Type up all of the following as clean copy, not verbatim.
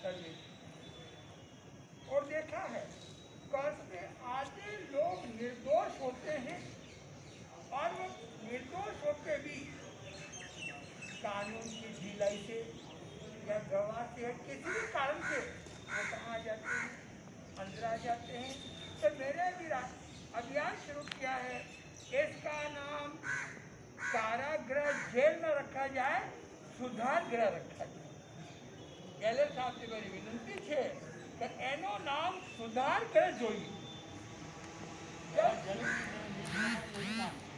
कर लेते। और देखा है कर्ज में आधे लोग निर्दोष होते हैं और वो निर्दोष होकर भी कानून की ढिलाई से या गवाह से किसी भी कारण से वो कहाँ आ जाते हैं, अंदर आ जाते हैं। तो मैंने भी अभियान शुरू किया है, इसका नाम कारागृह जेल में रखा जाए, सुधार गृह रखा जाए। गैलर साहब से मेरी विनती है कि एनो नाम सुधार गृह જોઈએ।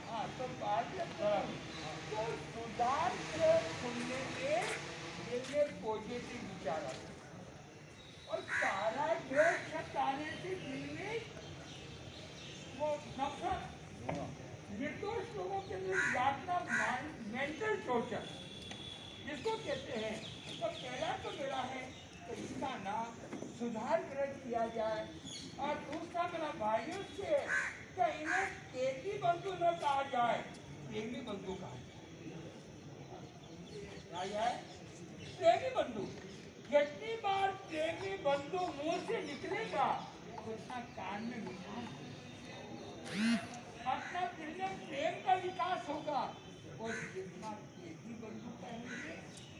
हाँ तो बात तो सुधार गृह सुनने के दिल में पॉजिटिव विचार आता है और कारागृह शब्द आने से दिल में वो नफरत, निर्दोष लोगों के लिए यातना, मेंटल टॉर्चर जिसको कहते हैं। तो पहला तो मेरा है कि इसका नाम सुधार गृह किया जाए और दूसरा मेरा भाइयों से कि इन्हें तेजी बंधु न कहा जाए, प्रेमी बंधु कहा जाए। प्रेमी बंधु जितनी बार प्रेमी बंधु मुंह से निकलेगा उतना कान में विकास, अपना दिल में प्रेम का विकास होगा और जितना प्रेमी बंधु कहेंगे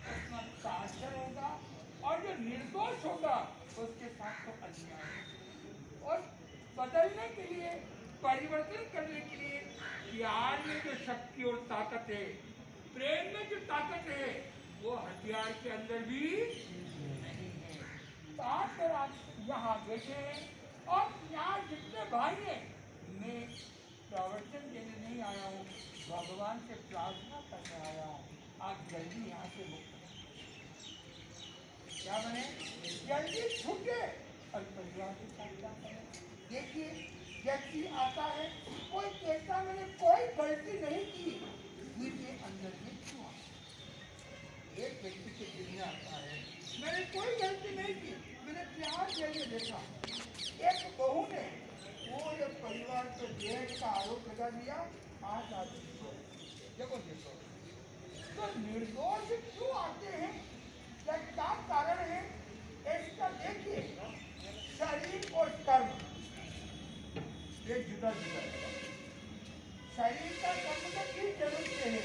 उतना साक्षर होगा और जो निर्दोष होगा उसके साथ तो अन्याय। और बदलने के लिए, परिवर्तन करने के लिए प्यार में जो शक्ति और ताकत है, प्रेम में जो ताकत है, वो हथियार के अंदर भी नहीं है। तो आप यहाँ बैठे हैं और यहाँ जितने भाई हैं, मैं प्रवचन देने नहीं आया हूँ, भगवान से प्रार्थना करने आया हूँ। आप जल्दी यहाँ से मुक्त क्या बने, जल्दी छूटे और परिवार के साथ क्या करें। देखिए व्यक्ति आता है, कोई कहता मैंने कोई गलती नहीं की, फिर ये अंदर में क्यों आता। एक व्यक्ति के दिल में आता है मैंने कोई गलती नहीं की, मैंने प्यार जैसे देखा। एक बहू ने वो ये परिवार पर देश का आरोप लगा दिया, आज देखो देखो तो निर्दोष क्यों आते हैं, क्या कारण है इसका देखिए। शरीर और कर्म ये जुदा जुदा है। शरीर का संबंध किस जन्म से है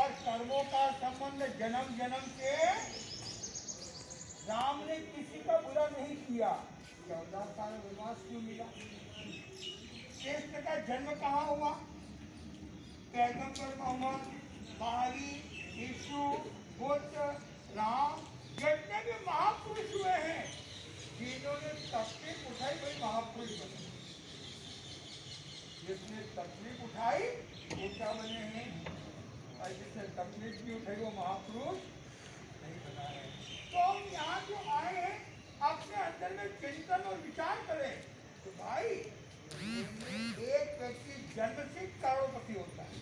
और कर्मों का संबंध जन्म जन्म से। राम ने किसी का बुरा नहीं किया, 14 साल वनवास क्यों मिला। कृष्ण का जन्म कहाँ हुआ, पैगंबर मोहम्मद, महावीर, यीशु, बुद्ध, राम, जितने भी महापुरुष हुए हैं, जिन्होंने तकलीफ उठाई वही महापुरुष बने। जिसने तकलीफ उठाई वो क्या बने हैं, और जिसने तकलीफ भी उठाई वो महापुरुष नहीं बना है। तो हम यहाँ जो आए हैं अपने अंदर में चिंतन और विचार करें। तो भाई एक व्यक्ति जन्म से करोड़पति होता है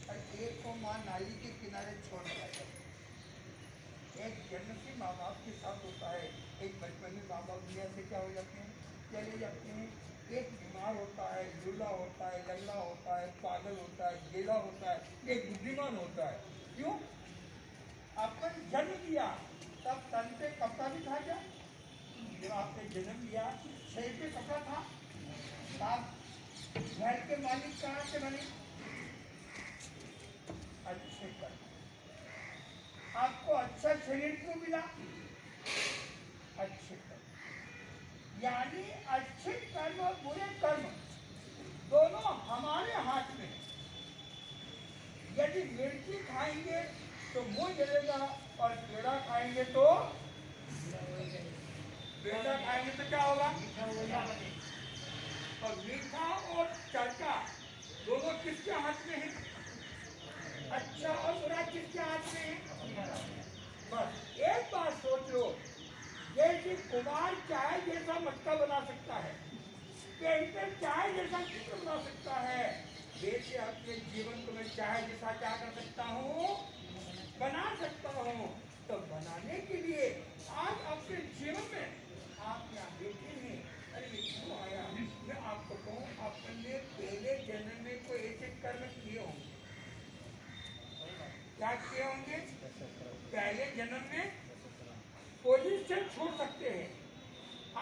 और एक को माँ नाली के किनारे छोड़ जाता है। एक जन्म से माँ बाप के साथ होता है, एक बचपन में माँ बाप दुनिया से क्या हो जाते हैं, चले जाते हैं। एक बीमार होता है, लूला होता है, लंगड़ा होता है, पागल होता है, गेला होता है, एक बुद्धिमान होता है। क्यों, अपन जन्म लिया तब तन पे कपड़ा भी था क्या, जब आपने जन्म लिया शरीर पे कपड़ा था। आप घर के मालिक कहाँ से बने, अच्छे कर्म। आपको अच्छा शरीर क्यों मिला, अच्छे कर्म। यानी अच्छे कर्म और बुरे कर्म दोनों हमारे हाथ में। यदि मिर्ची खाएंगे तो मुंह जलेगा और पेड़ा खाएंगे तो पेड़ा खाएंगे तो क्या होगा, और मीठा और चरका दोनों किसके हाथ में है, अच्छा और बुरा किसके हाथ में है। बस एक बात सोच लो, जैसे कुमार चाय जैसा मटका बना सकता है, पेंटर चाय जैसा चित्र बना सकता है, वैसे अपने जीवन को मैं चाय जैसा क्या कर सकता हूँ, बना सकता हूँ। तो बनाने के लिए आज अपने जीवन में आप यहाँ बैठे हैं, अरे ये क्यों आया, मैं आपको कहूँ अपने पहले जन्म में कोई ऐसे कर्म किए होंगे। क्या किए होंगे, पहले जन्म में पुलिस पुलिस से छूट सकते हैं,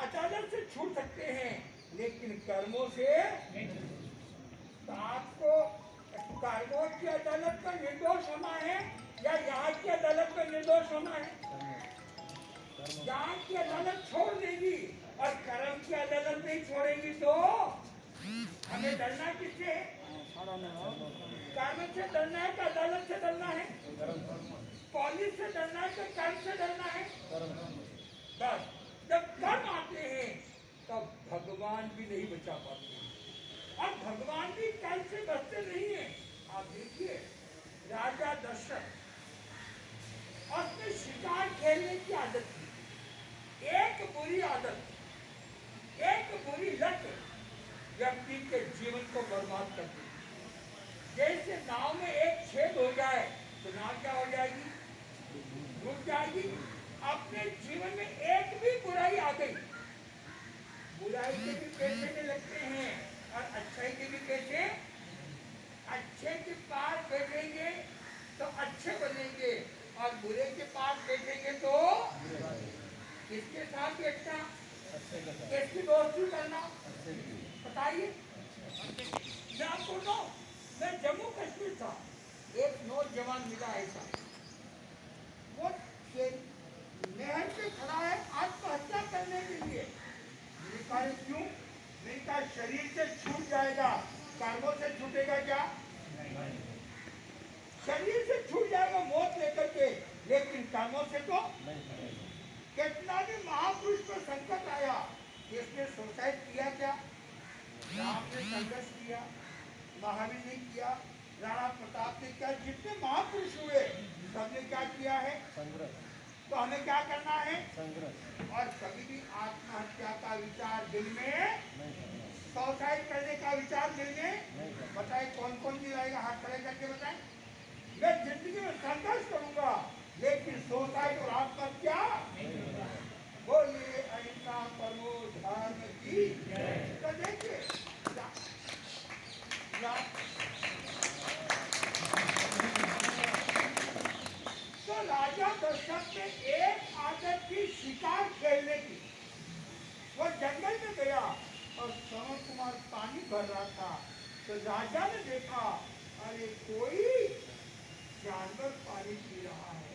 अदालत से छूट सकते हैं, लेकिन कर्मों से नहीं। तो आपको कर्मों की अदालत का निर्दोष होना है या यहाँ की अदालत का निर्दोष होना है? यहाँ की अदालत छोड़ देगी और कर्म की अदालत नहीं छोड़ेगी तो हमें डरना किससे है? कर्म से डरना है कि अदालत से डरना है? पुलिस से डरना है कि कर्म से डरना है? बस जब कर्म आते हैं तब भगवान भी नहीं बचा पाते और भगवान भी कर्म से बचते नहीं है। आप देखिए राजा दशरथ, उसने शिकार खेलने की आदत थी, एक बुरी आदत, एक बुरी लत व्यक्ति के जीवन को बर्बाद कर देती। जैसे नाव में एक छेद हो जाए तो नाव क्या हो जाएगी? डूब जाएगी। अपने जीवन में एक भी बुराई आ गई, बुराई के भी पैसे में लगते हैं और अच्छाई के भी पैसे। अच्छे के पास बैठेंगे तो अच्छे बनेंगे और बुरे के पास बैठेंगे तो किसके साथ बैठना, किसकी दोस्ती करना, बताइए। मैं आपको बताऊं, मैं जम्मू कश्मीर था, एक नौजवान मिला ऐसा, वो नहर पे खड़ा है आत्महत्या करने के लिए। मैंने कहा क्यों? मैंने कहा शरीर से छूट जाएगा, कर्मों से छूटेगा क्या? शरीर से छूट जाएगा मौत लेकर के, लेकिन कर्मों से तो कितना भी महापुरुष पर संकट आया, इसने सुसाइड किया क्या? राम ने संघर्ष किया, महावीर ने किया, राणा प्रताप ने किया, जितने महापुरुष हुए सबने क्या किया है? संघर्ष। तो हमें क्या करना है? संघर्ष। और कभी भी आत्महत्या का विचार दिल में, सुसाइड करने का विचार दिल में, बताए कौन कौन दिलाएगा? हाथ खड़े करके बताए। मैं जिंदगी में संघर्ष करूंगा लेकिन सुसाइड और आत्महत्या बोलिए अहिंसा परमो धर्म की। तो देखिए तो राजा दशरथ ने एक आदत की शिकार खेलने की। वो जंगल में गया और श्रवण कुमार पानी भर रहा था, तो राजा ने देखा अरे कोई जानवर पानी पी रहा है,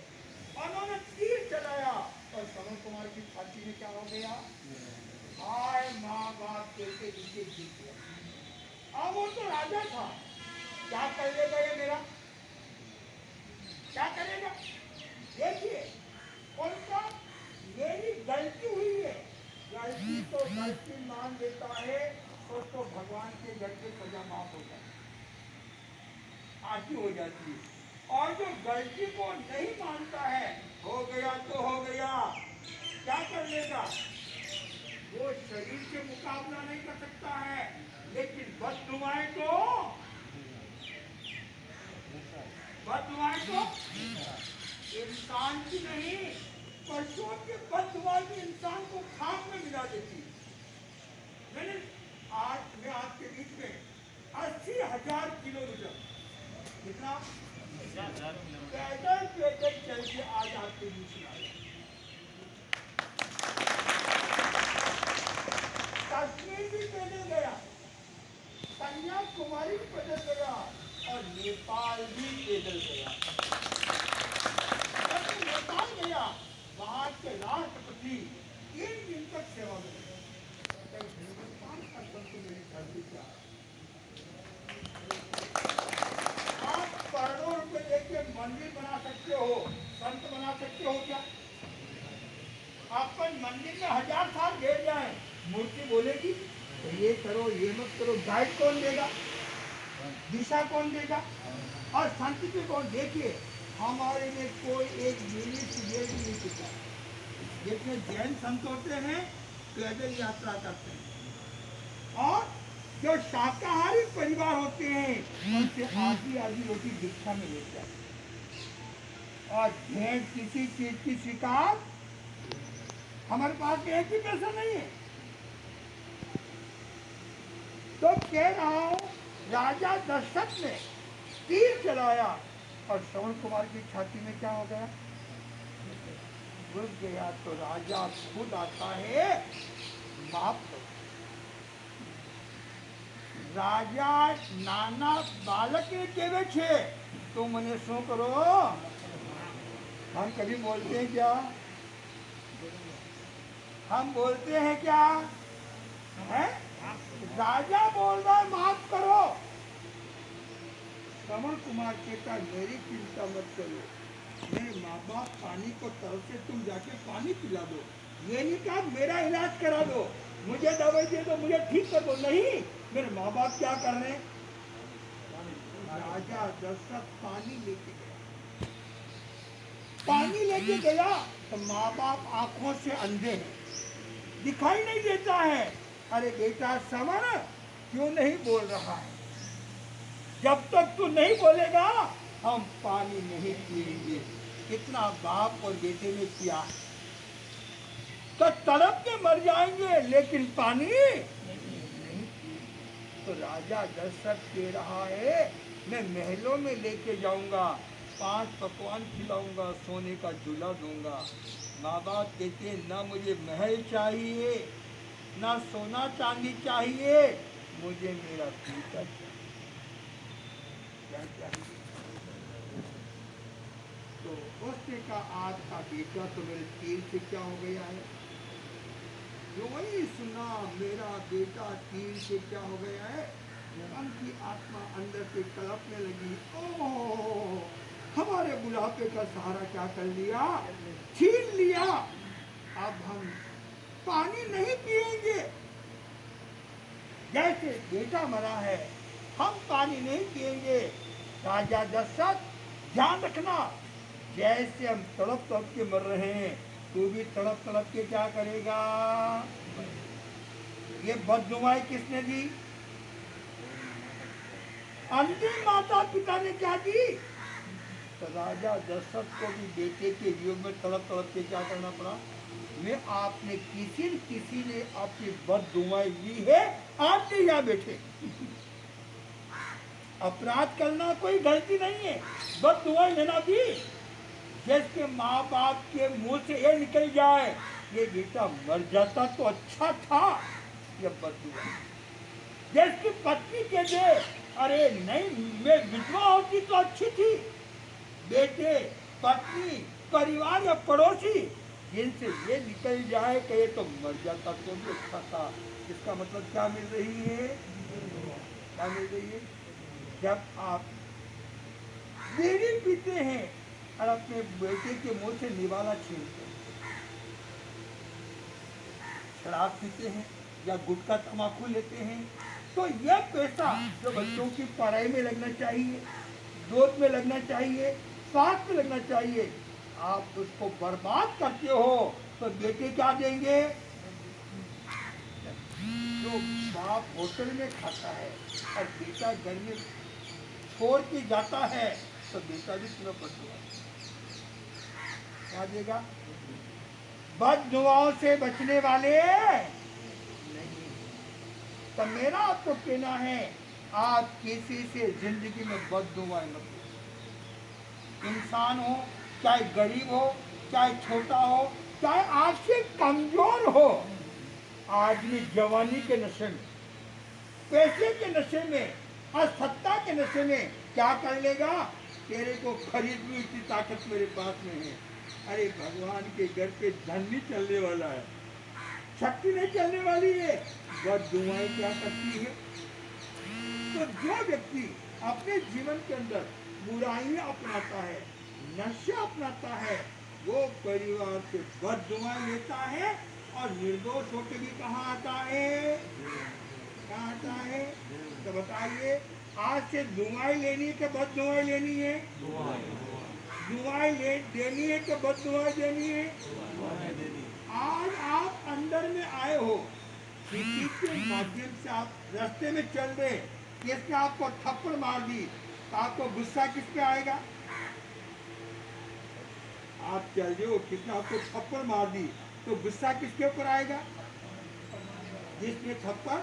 उन्होंने तीर चलाया और श्रवण कुमार की छाती में क्या हो गया? हाय माँ बाप कहते नीचे गिर गया। अब वो तो राजा था, क्या कर लेगा ये मेरा? क्या करेगा? देखिए उनका मेरी गलती हुई है, गलती तो गलती मान लेता है तो भगवान के घर के सजा माफ हो जाती, आती हो जाती है। और जो गलती को नहीं मानता है, हो गया तो हो गया, क्या कर लेगा? वो शरीर से मुकाबला नहीं कर सकता है, लेकिन बददुआएं तो इंसान की नहीं, पशुओं की बददुआ भी इंसान को खाक में मिला देती। मैं आज के बीच में 80,000 किलोमीटर, कितना पैदल चल के आज आपके बीच में आया। कश्मीर भी पैदल गया, कन्याकुमारी भी पैदल गया और नेपाल भी पैदल गया। जब नेपाल गया, वहां के राष्ट्रपति 3 दिन तक सेवा में हिंदुस्तान का संत मेरी धरती क्या, आप करोड़ों रुपए लेके मंदिर बना सकते हो, संत बना सकते हो क्या? अपन मंदिर में 1000 साल घेर जाए, मूर्ति बोलेगी तो ये करो ये मत करो, गाइड कौन देगा? दिशा कौन देगा? और संत भी कौन? देखिए हमारे में कोई एक मिनट ये भी नहीं सीखा। जितने जैन संत होते हैं पैदल यात्रा करते हैं, और जो शाकाहारी परिवार होते हैं उनसे आधी रोटी भिक्षा में लेते हैं। और भेंट किसी चीज की शिकार हमारे पास एक ही पैसा नहीं है। तो कह रहा हूं, राजा दशरथ ने तीर चलाया और श्रवण कुमार की छाती में क्या हो गया? घुस गया तो राजा खुद आता है, माफ करो। राजा नाना बालक ने केवे छे तो मने शू करो। हम कभी बोलते हैं क्या? हम बोलते हैं क्या है? राजा बोल रहा है माफ करो। कमल कुमार कहता मेरी चिंता मत करो, मेरे माँ बाप पानी को तरफ से तुम जाके पानी पिला दो, ये नहीं कहा मेरा इलाज करा दो, मुझे दवाई दे दो, मुझे ठीक कर दो। नहीं, मेरे माँ बाप क्या कर रहे हैं? राजा दशरथ पानी लेके गया, पानी लेके गया तो माँ बाप आंखों से अंधे हैं, दिखाई नहीं देता है। अरे बेटा समर क्यों नहीं बोल रहा है? जब तक तू नहीं बोलेगा हम पानी नहीं पिएंगे। कितना बाप और बेटे ने किया, तो तड़प के मर जाएंगे लेकिन पानी नहीं। तो राजा दशरथ कह रहा है मैं महलों में लेके जाऊंगा, 5 पकवान खिलाऊंगा, सोने का झूला दूंगा। माँ बाप कहते ना मुझे महल चाहिए, ना सोना चांदी चाहिए, मुझे मेरा बेटा चाहिए। क्या चाहिए? तो उसने का आज का बेटा तो मेरे तीर से क्या हो गया है? जो वही सुना मेरा बेटा तीर से क्या हो गया है? उनकी आत्मा अंदर से तड़पने लगी। ओह, हमारे बुढ़ापे का सहारा क्या कर लिया? छीन लिया। अब हम पानी नहीं पिएंगे। जैसे बेटा मरा है हम पानी नहीं पिएंगे। राजा दशरथ ध्यान रखना, जैसे हम तड़प तड़प के मर रहे हैं तू भी तड़प तड़प के क्या करेगा? ये बददुआएं किसने दी? अंतिम माता पिता ने क्या दी? तो राजा दशरथ को भी बेटे के वियोग में तड़प तड़प के क्या करना पड़ा? मैं आपने किसी ने आपकी बददुआएं ली है, आप भी यहाँ बैठे। अपराध करना कोई गलती नहीं है, बददुआएं लेना भी। जिसके माँ बाप के मुंह से ये निकल जाए ये बेटा मर जाता तो अच्छा था, ये बददुआ। जिसकी पत्नी के दे अरे नहीं मैं विधवा होती तो अच्छी थी, बेटे पत्नी परिवार या पड़ोसी जिनसे ये निकल जाए कि ये तो मर जाता तो भी अच्छा था। इसका मतलब क्या मिल रही है? क्या मिल रही है? जब आप बीड़ी पीते हैं और अपने बेटे के मुंह से निवाला छीनते हैं, शराब पीते हैं या गुटखा तम्बाकू लेते हैं, तो यह पैसा जो बच्चों की पढ़ाई में लगना चाहिए, दूध में लगना चाहिए, स्वास्थ्य में लगना चाहिए, आप उसको बर्बाद करते हो तो बेटे क्या देंगे? जो बाप होटल में खाता है और बेटा घर में छोड़ के जाता है तो बेटा भी तुम्हें बददुआ क्या देगा? बददुआओं से बचने वाले नहीं। तो मेरा आपको कहना है आप किसी से जिंदगी में बददुआएं मत दो। इंसान हो चाहे गरीब हो, चाहे छोटा हो, चाहे आपसे कमजोर हो, आदमी जवानी के नशे में, पैसे के नशे में और सत्ता के नशे में क्या कर लेगा? तेरे को खरीद लूं इतनी ताकत मेरे पास में है। अरे भगवान के घर पे धन नहीं चलने वाला है, शक्ति नहीं चलने वाली है, बददुआएं क्या करती है? तो जो व्यक्ति अपने जीवन के अंदर बुराइयां अपनाता है, नशा अपनाता है, वो परिवार से बददुआएं लेता है और निर्दोष होकर भी कहाँ आता है? कहाँ आता है? तो बताइए आज से दुआएं लेनी है कि बददुआएं लेनी है? दुआएं देनी है कि बददुआएं देनी है? आज आप अंदर में आए हो, किसी के माध्यम से आप रास्ते में चल रहे, किसने आपको थप्पड़ मार दी तो आपको गुस्सा किस पे आएगा? आप चल रहे हो, किसने आपको थप्पड़ मार दी तो गुस्सा किसके ऊपर आएगा? जिसने थप्पड़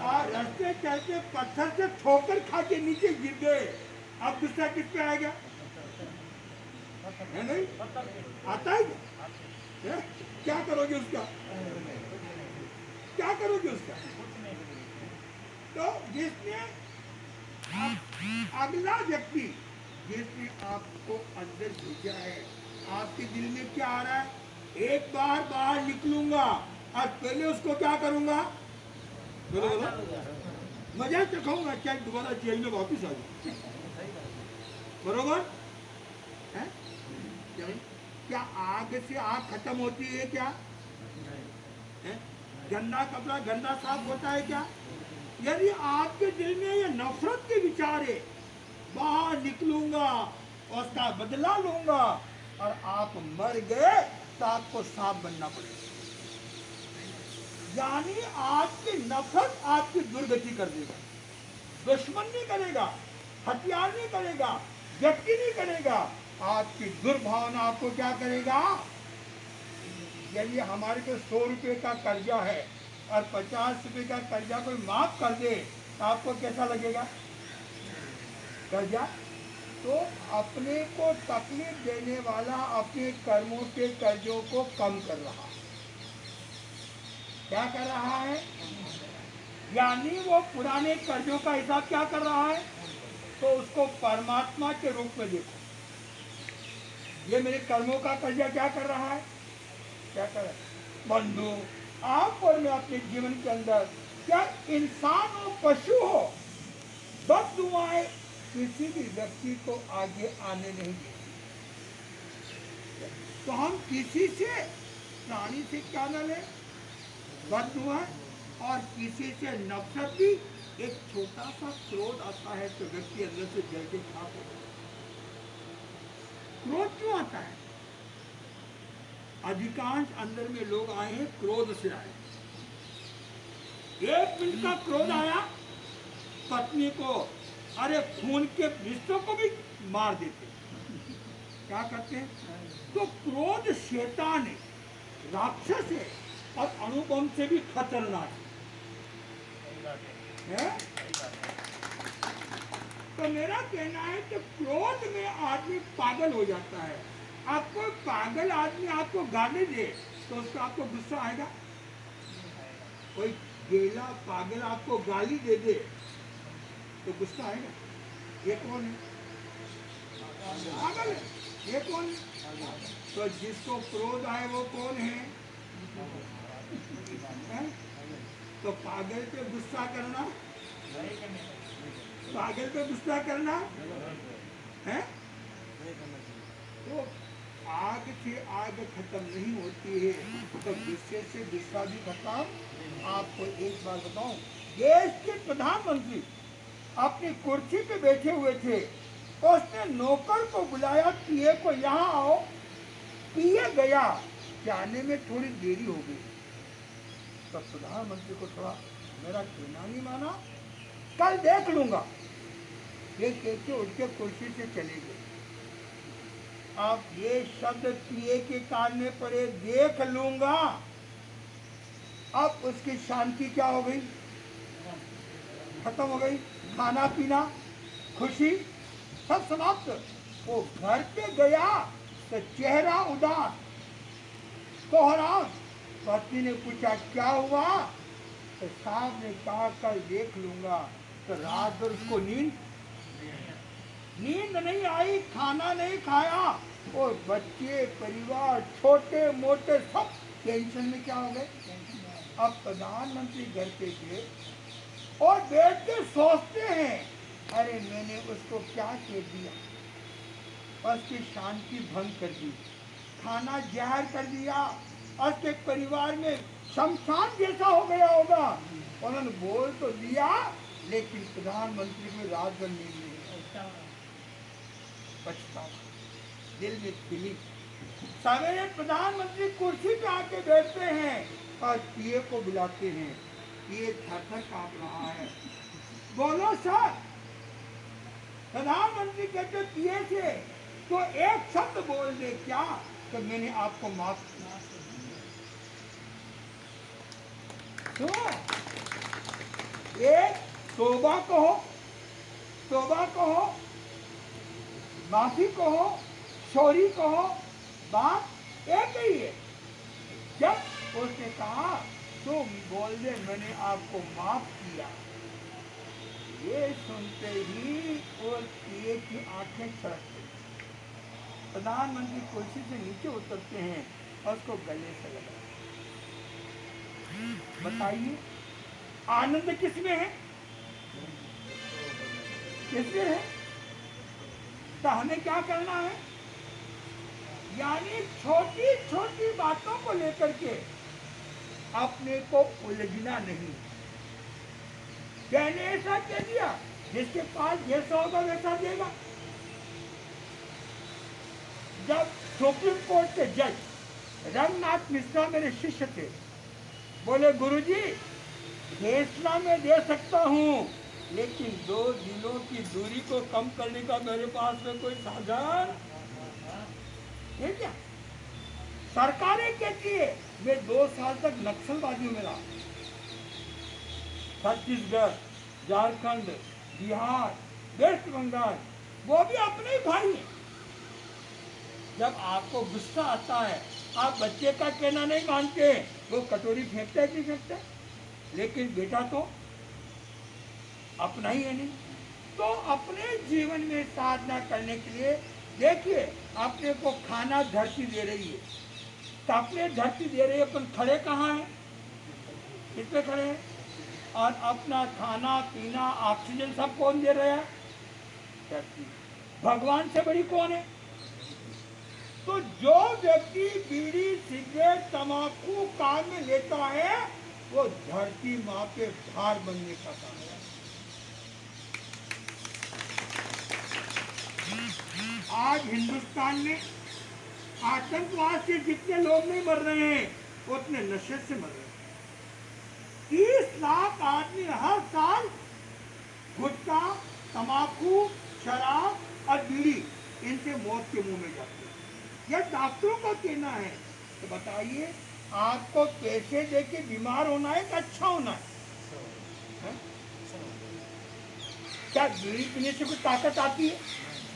और रास्ते चलते पत्थर से ठोकर खा के नीचे गिर गए, अब गुस्सा किस पे आएगा? है नहीं? आता है? है? क्या करोगे उसका? क्या करोगे उसका? तो जिसने अगला व्यक्ति जिसने आपको अंदर भेजा है, आपके दिल में क्या आ रहा है? एक बार बाहर निकलूंगा और पहले उसको क्या करूंगा? बोलो बोलो, मजा चखाऊंगा, क्या दोबारा जेल में वापस आ जाऊं? बरोबर है? क्या आग से आग खत्म होती है क्या? है? गंदा कपड़ा गंदा साफ होता है क्या? यदि आपके दिल में ये नफरत के विचार है, बाहर निकलूंगा उसका बदला लूंगा और आप मर गए तो आपको साफ बनना पड़ेगा। यानी आपकी नफरत आपकी दुर्गति कर देगा। दुश्मन नहीं करेगा, हथियार नहीं करेगा, व्यक्ति नहीं करेगा, आपकी दुर्भावना आपको क्या करेगा? यदि हमारे को 100 रुपये का कर्जा है और 50 रुपये का कर्जा कोई माफ कर दे तो आपको कैसा लगेगा? कर्जा तो अपने को तकलीफ देने वाला अपने कर्मों के कर्जों को कम कर रहा है। क्या कर रहा है? यानी वो पुराने कर्जों का हिसाब क्या कर रहा है? तो उसको परमात्मा के रूप में देखो। ये मेरे कर्मों का कर्जा क्या कर रहा है? क्या कर रहा है? बंधु, आप और मैं अपने जीवन के अंदर क्या इंसान हो पशु हो, बद दुआएं किसी भी व्यक्ति को आगे आने नहीं देती। तो हम किसी से प्राणी से क्या न लें? बद दुआ। और किसी से नफरत भी, एक छोटा सा क्रोध आता है तो व्यक्ति अंदर से जल के खाक हो जाता है। क्रोध क्यों आता है? अधिकांश अंदर में लोग आए हैं क्रोध से आए। 1 मिनट का क्रोध आया, पत्नी को, अरे खून के रिश्तों को भी मार देते। क्या करते हैं? तो क्रोध शैतान है, राक्षस है और अणुबम से भी खतरनाक है। तो मेरा कहना है कि क्रोध में आदमी पागल हो जाता है। आपको पागल आदमी आपको गाली दे तो उसका आपको गुस्सा आएगा? कोई गेला पागल आपको गाली दे दे तो गुस्सा आएगा? ये कौन है? पागल है। ये कौन है? तो जिसको क्रोध आए वो कौन है? तो पागल पे गुस्सा करना, पागल पे गुस्सा करना है? तो आग से आग खत्म नहीं होती है, तो गुस्से से गुस्सा भी खत्म। आपको एक बात बताऊं, देश के प्रधानमंत्री अपनी कुर्सी पे बैठे हुए थे, उसने नौकर को बुलाया, पीए को यहाँ आओ। पीए गया, जाने में थोड़ी देरी हो गई। तो प्रधानमंत्री को थोड़ा मेरा कहना नहीं माना, कल देख लूंगा, ये कहते उठ के कुर्सी से चले गए। अब ये शब्द पीए के कान में पड़े, देख लूंगा। अब उसकी शांति क्या हो गई? खत्म हो गई। खाना पीना, खुशी सब समाप्त। वो घर पे गया तो चेहरा उदास, कोहराम। पत्नी ने पूछा क्या हुआ? तो साहब ने कहा कल देख लूंगा। तो रात भर उसको नींद नहीं आई, खाना नहीं खाया, और बच्चे परिवार छोटे मोटे सब टेंशन में क्या हो गए। अब प्रधानमंत्री घर पे गए और बैठ के सोचते हैं, अरे मैंने उसको क्या कह दिया, उसकी शांति भंग कर दी, खाना जहर कर दिया, उसके परिवार में शमशान जैसा हो गया होगा। उन्होंने बोल तो दिया, लेकिन प्रधानमंत्री को रात भर नींद नहीं, पछतावा दिल में खिली। सवेरे प्रधानमंत्री कुर्सी पे आके बैठते हैं और पीए को बुलाते हैं। ये थर-थर कांप रहा है, बोलो सर। प्रधानमंत्री कहते पीए से तो एक शब्द बोल दे, क्या? तो मैंने आपको माफ किया। तो एक तौबा कहो, तौबा कहो, माफी कहो, सॉरी कहो, बात एक ही है। जब उसने कहा तो बोल दे मैंने आपको माफ किया, ये सुनते ही और पिए की आंखें छलक गई। प्रधानमंत्री कुर्सी से नीचे उतरते हैं और उसको गले से लगा। बताइए आनंद किसमें है? किसमें है? तो हमें क्या करना है? यानी छोटी छोटी बातों को लेकर के अपने को उलझना नहीं। मैंने ऐसा कह दिया, जिसके पास जैसा होगा वैसा देगा। जब सुप्रीम कोर्ट के जज रंगनाथ मिश्रा मेरे शिष्य थे, बोले गुरुजी फैसला मैं दे सकता हूँ, लेकिन 2 जिलों की दूरी को कम करने का मेरे पास में कोई साधन है क्या? सरकारें कहती है मैं 2 साल तक नक्सलवादियों में रहा, छत्तीसगढ़, झारखंड, बिहार, वेस्ट बंगाल, वो भी अपने ही भाई हैं। जब आपको गुस्सा आता है आप बच्चे का कहना नहीं मानते, वो कटोरी फेंकता है कि फेंकता है, लेकिन बेटा तो अपना ही है नहीं। तो अपने जीवन में साधना करने के लिए देखिए, अपने को खाना धरती दे रही है, तो अपने धरती दे रही है, अपन खड़े कहाँ हैं? किस पे खड़े हैं? और अपना खाना पीना ऑक्सीजन सब कौन दे रहा है? धरती। भगवान से बड़ी कौन है? तो जो व्यक्ति बीड़ी सिगरेट तंबाकू काम में लेता है वो धरती माँ पे भार बनने का काम है। आज हिंदुस्तान में आतंकवाद से जितने लोग नहीं मर रहे हैं उतने नशे से मर रहे हैं। 30 लाख आदमी हर साल गुटखा, तंबाकू, शराब और बीड़ी इनसे मौत के मुंह में जाते हैं। यह डॉक्टरों का कहना है। तो बताइए आपको पैसे देके बीमार होना है कि अच्छा होना है? क्या बीड़ी पीने से कोई ताकत आती है?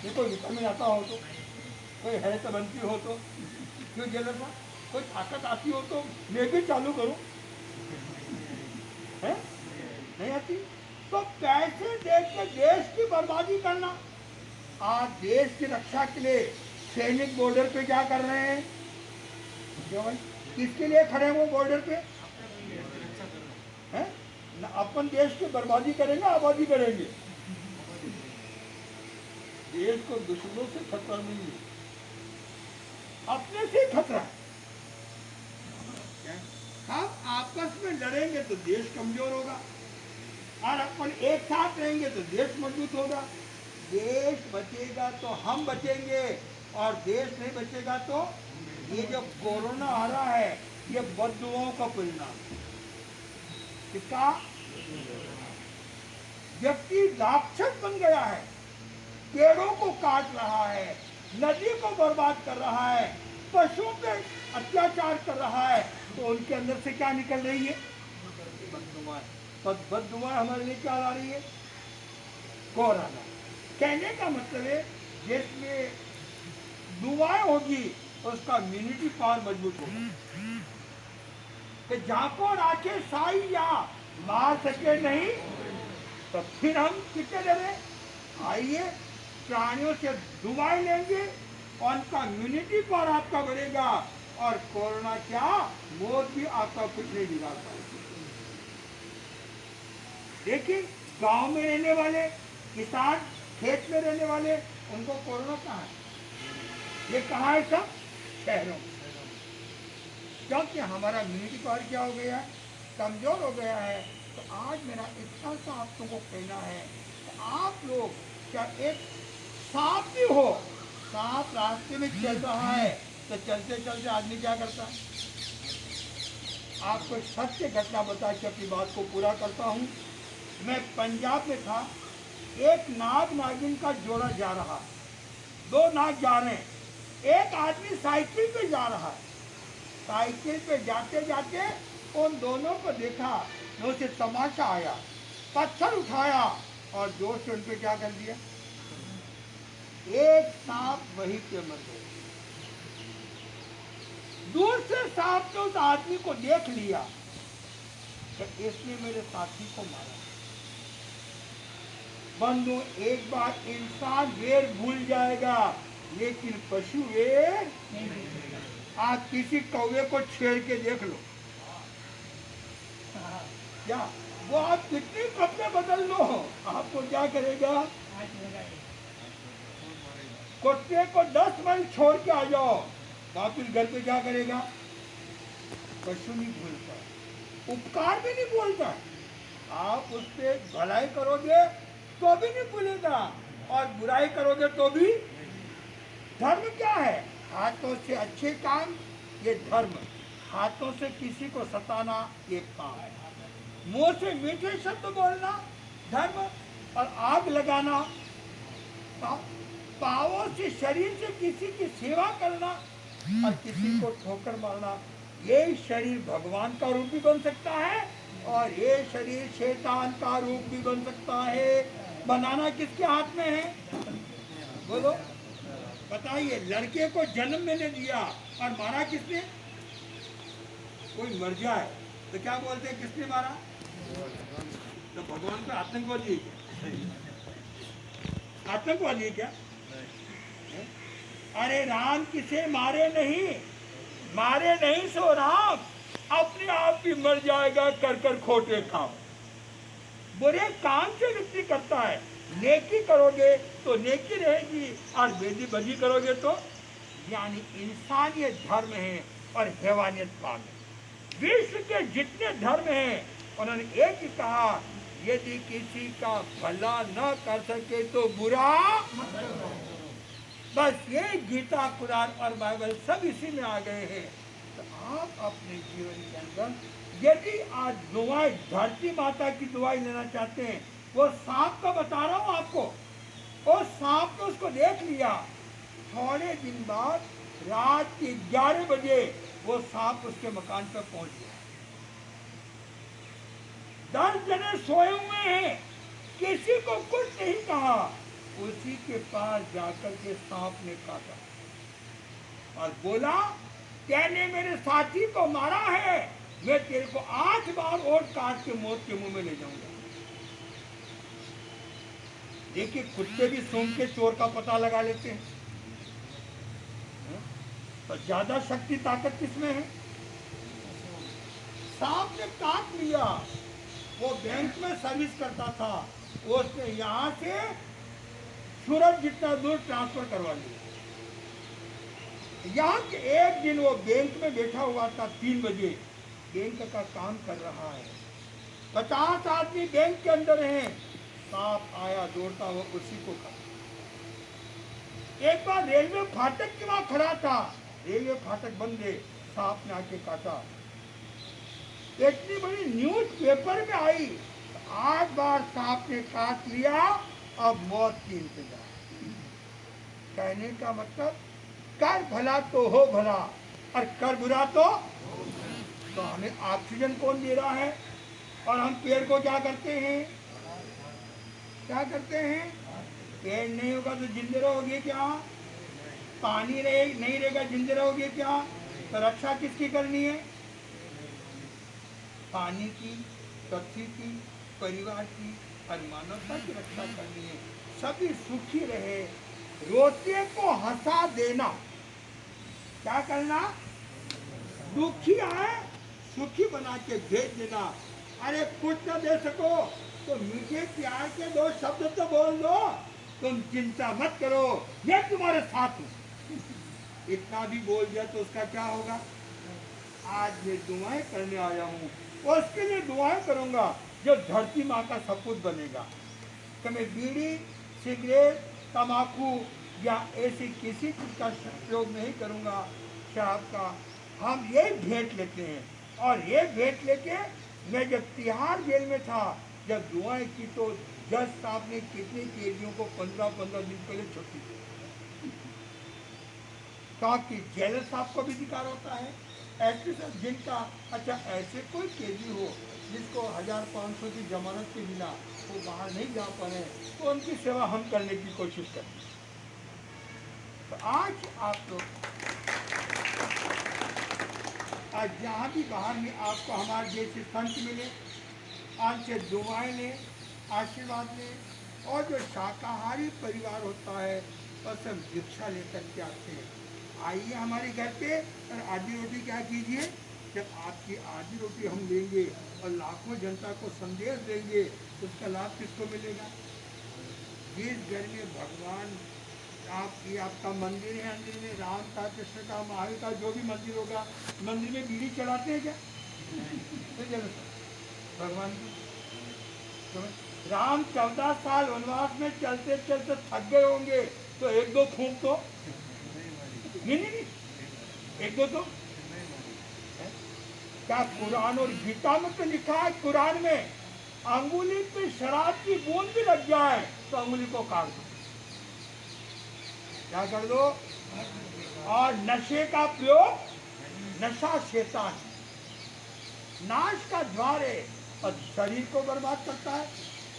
ये कोई विटामिन आता हो तो, कोई हेल्थ बनती हो तो, क्यों जरूरत है? कोई ताकत आती हो तो मैं भी चालू करूं, है? नहीं आती। तो पैसे देकर देश की बर्बादी करना। आज देश की रक्षा के लिए सैनिक बॉर्डर पे क्या कर रहे हैं? क्यों भाई? किसके लिए खड़े हैं वो बॉर्डर पे? हैं? अपन देश की बर्बादी करेंगे, आबादी करेंगे। देश को दुश्मनों से खतरा नहीं है, अपने से खतरा है। हम आपस में लड़ेंगे तो देश कमजोर होगा, और अपन एक साथ रहेंगे तो देश मजबूत होगा। देश बचेगा तो हम बचेंगे, और देश नहीं बचेगा तो ये जो कोरोना आ रहा है ये बददुआओं का परिणाम। किसका? व्यक्ति राक्षस बन गया है, पेड़ों को काट रहा है, नदी को बर्बाद कर रहा है, पशुओं पे अत्याचार कर रहा है, तो उनके अंदर से क्या निकल रही है? बददुआएं। तो बददुआएं हमारे लिए क्या ला रही है? कोरोना। कहने का मतलब है जिसमें दुआएं होगी उसका इम्यूनिटी पावर मजबूत होगा। कि जाको राखे साई या मार सके नहीं, तो फिर हम कितने डरे? आइए प्राणियों से दुआएं लेंगे और उनका इम्यूनिटी पावर आपका बढ़ेगा, और कोरोना क्या मौत भी आपका कुछ नहीं बिगाड़ पाएगी। देखिए गांव में रहने वाले किसान, खेत में रहने वाले, उनको कोरोना कहाँ है? ये कहाँ है? सब शहरों में। क्योंकि हमारा इम्यूनिटी पावर क्या हो गया है? कमजोर हो गया है। तो आज मेरा इतना सा आप लोगों को कहना है कि आप लोग क्या, एक सांप भी हो, सांप रास्ते में चल रहा है तो चलते चलते आदमी क्या करता है? आपको सत्य घटना बता के अपनी बात को पूरा करता हूँ। मैं पंजाब में था, एक नाग नागिन का जोड़ा जा रहा, 2 नाग जा रहे हैं, एक आदमी साइकिल पे जा रहा है। साइकिल पे जाते जाते उन दोनों को देखा, उसे तमाशा आया, पत्थर उठाया और जोर से उन पे क्या कर दिया? एक सांप वहीं पे मर गया। दूर से सांप ने उस आदमी को देख लिया कि इसने मेरे साथी को मारा। बंधु, एक बार इंसान वेर भूल जाएगा लेकिन पशु वेर नहीं भूलेगा। आप किसी कौवे को छेड़ के देख लो, क्या वो आप कितने कपड़े बदल लो, आपको क्या करेगा? कुत्ते को 10 मील छोड़ के आ जाओ, वापिस घर पे क्या करेगा? पशु नहीं भूलता, उपकार भी नहीं बोलता। आप उससे भलाई करोगे तो भी नहीं भूलेगा और बुराई करोगे तो भी। धर्म क्या है? हाथों से अच्छे काम, ये धर्म। हाथों से किसी को सताना, ये काम है। मुंह से मीठे शब्द बोलना धर्म, और आग लगाना पाप। पांवों से, शरीर से किसी की सेवा करना और किसी को ठोकर मारना, ये शरीर भगवान का रूप भी बन सकता है और ये शरीर शैतान का रूप भी बन सकता है। बनाना किसके हाथ में है? बोलो, बताइए। लड़के को जन्म मैंने दिया और मारा किसने? कोई मर जाए तो क्या बोलते हैं, किसने मारा? तो भगवान का आतंकवादी है क्या? आतंकवादी है क्या? अरे राम किसे मारे नहीं सो राम अपने आप भी मर जाएगा कर खोटे काम। बुरे काम से व्यक्ति करता है, नेकी करोगे तो नेकी रहेगी और बेदी बदी करोगे तो, यानी इंसानियत धर्म है और हैवानियत पाप है। विश्व के जितने धर्म हैं उन्होंने एक ही कहा, यदि किसी का भला न कर सके तो बुरा मत करो। बस ये गीता, कुरान और बाइबल सब इसी में आ गए हैं। तो आप अपने जीवन के अंदर यदि आज दुआएं, धरती माता की दुआएं लेना चाहते हैं, वो सांप का बता रहा हूं आपको, और सांप ने उसको देख लिया। थोड़े दिन बाद रात के 11 बजे वो सांप उसके मकान पर पहुंच गया। 10 जने सोए हुए हैं, किसी को कुछ नहीं कहा। उसी के पास जाकर के सांप ने काटा और बोला, तेने मेरे साथी को मारा है, मैं तेरे को 8 बार ओट काट के मौत के मुंह में ले जाऊंगा। देखिए, कुत्ते भी सूंघ के चोर का पता लगा लेते हैं, तो ज्यादा शक्ति ताकत किसमें है? सांप ने काट लिया। वो बैंक में सर्विस करता था, उसने यहां से सूरत जितना दूर ट्रांसफर करवा लिया। यहाँ के एक दिन वो बैंक में बैठा हुआ था, 3 बजे बैंक का काम कर रहा है। 50 आदमी बैंक के अंदर हैं। सांप आया दौड़ता हुआ, उसी को काटा। एक बार रेलवे फाटक के वहां खड़ा था, रेलवे फाटक बंद है, सांप ने आके काटा। इतनी बड़ी न्यूज पेपर में आई, 8 बार सांप ने काट लिया, अब मौत की इंतजार। कहने का मतलब, कर भला तो हो भला और कर बुरा तो हमें ऑक्सीजन कौन दे रहा है? और हम पेड़ को क्या करते हैं? पेड़ नहीं होगा तो जिंदे रहोगे क्या? पानी नहीं रहेगा, जिंदे रहोगे क्या? तो रक्षा किसकी करनी है? पानी की, पृथ्वी की, परिवार की और मानवता की रक्षा करनी है। सभी सुखी रहे। रोते को हंसा देना, क्या करना? दुखी आए सुखी बना के भेज देना। अरे कुछ न दे सको तो मीठे प्यार के 2 शब्द तो बोल दो, तुम चिंता मत करो, मैं तुम्हारे साथ हूं। इतना भी बोल दिया तो उसका क्या होगा? आज मैं दुआएं करने आया हूँ, उसके लिए दुआएं करूंगा जो धरती माँ का सपूत बनेगा। तो मैं बीड़ी, सिगरेट, तम्बाकू या ऐसी किसी चीज का प्रयोग नहीं करूंगा। साहब का हम ये भेंट लेते हैं, और ये भेंट लेके मैं जब तिहाड़ जेल में था, जब दुआएं की तो जज साहब ने कितने कैदियों को 15-15 दिन पहले छुट्टी दी, ताकि जेलर साहब को भी अधिकार होता है। ऐसे सब जिनका, अच्छा ऐसे कोई कैदी हो जिसको 1500 की जमानत के बिना वो बाहर नहीं जा पाए, तो उनकी सेवा हम करने की कोशिश करते हैं। तो आज आप लोग आज जहाँ भी बाहर में आपको हमारे जैसे संत मिले, आपसे दुआएं लें, आशीर्वाद लें। और जो शाकाहारी परिवार होता है बस हम दीक्षा लेकर के आते हैं। आइए हमारे घर पे और आधी रोटी क्या कीजिए। जब आपकी आधी रोटी हम लेंगे और लाखों जनता को संदेश देंगे तो उसका लाभ किसको मिलेगा? जिस घर में भगवान आपका मंदिर है, मंदिर में राम का, कृष्ण का, महावीर का जो भी मंदिर होगा, मंदिर में बीड़ी चढ़ाते हैं क्या? भगवान को राम 14 साल वनवास में चलते चलते थक गए होंगे तो एक दो फूंक तो नहीं, एक दो तो क्या? कुरान और गीता में तो लिखा है, कुरान में अंगुली पे शराब की बूंद भी लग जाए तो अंगुली को काट दो। क्या कर दो? और नशे का प्रयोग, नशा शैतान नाश का द्वार है और शरीर को बर्बाद करता है,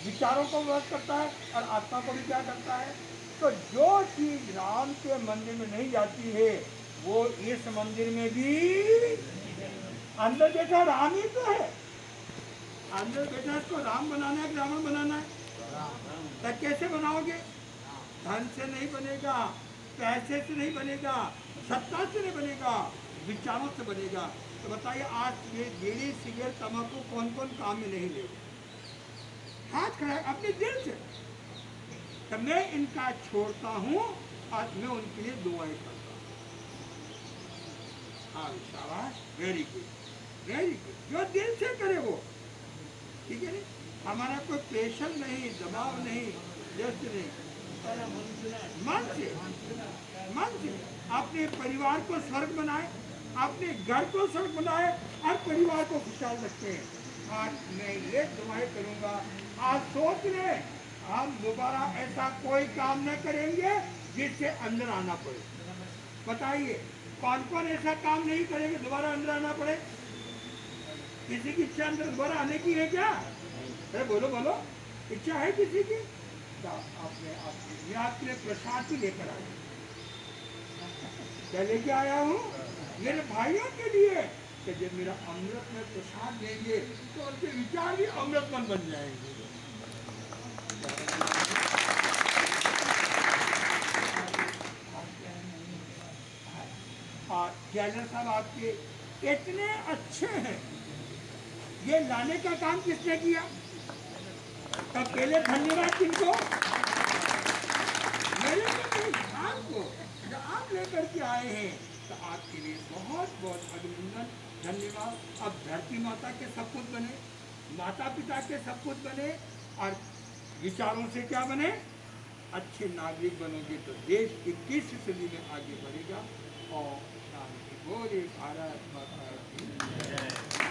विचारों को बर्बाद करता है और आत्मा को भी क्या करता है। तो जो चीज राम के मंदिर में नहीं जाती है वो इस मंदिर में भी अंदर बैठा राम ही तो है। अंदर बैठा इसको राम बनाना है कि रावण बनाना है? तब कैसे बनाओगे? धन से नहीं बनेगा, पैसे से नहीं बनेगा, सत्ता से नहीं बनेगा, विचारों से बनेगा। तो बताइए आज ये बीड़ी सिगरेट तंबाकू कौन कौन काम में नहीं ले? हाथ खड़ा अपने दिल से। तो मैं इनका छोड़ता हूँ और मैं उनके लिए दुआएं करता हूँ। हाँ शाबाश, वेरी गुड वेरी गुड। जो दिल से करे वो, ठीक है। नहीं हमारा कोई प्रेशर नहीं, दबाव नहीं, जस्ट नहीं, मन से अपने परिवार को स्वर्ग बनाए, अपने घर को स्वर्ग बनाए और परिवार को खुशहाल रखते हैं। आज मैं ये दुआएं करूंगा, आज सोच ले हम दोबारा ऐसा कोई काम न करेंगे जिससे अंदर आना पड़े। बताइए कौन कौन ऐसा काम नहीं करेंगे दोबारा अंदर आना पड़े? किसी की इच्छा अंदर दोबारा आने की है क्या? अरे बोलो बोलो, इच्छा है किसी की? मैं आपके लिए प्रसाद भी लेकर आया। क्या लेके आया हूँ? मेरे भाइयों के लिए कि जब मेरा अमृत में प्रसाद लेंगे तो उनके विचार भी अमृतमन बन जाएंगे। कैलर साहब आपके इतने अच्छे हैं, ये लाने का काम किसने किया? तब पहले धन्यवाद किनको? मेरे आपको जो आप लेकर के आए हैं तो आपके लिए बहुत बहुत अभिनंदन, धन्यवाद। अब धरती माता के सब कुछ बने, माता पिता के सब कुछ बने और विचारों से क्या बने? अच्छे नागरिक बनोगे तो देश 21वीं सदी में आगे बढ़ेगा। और बोले भारत माता की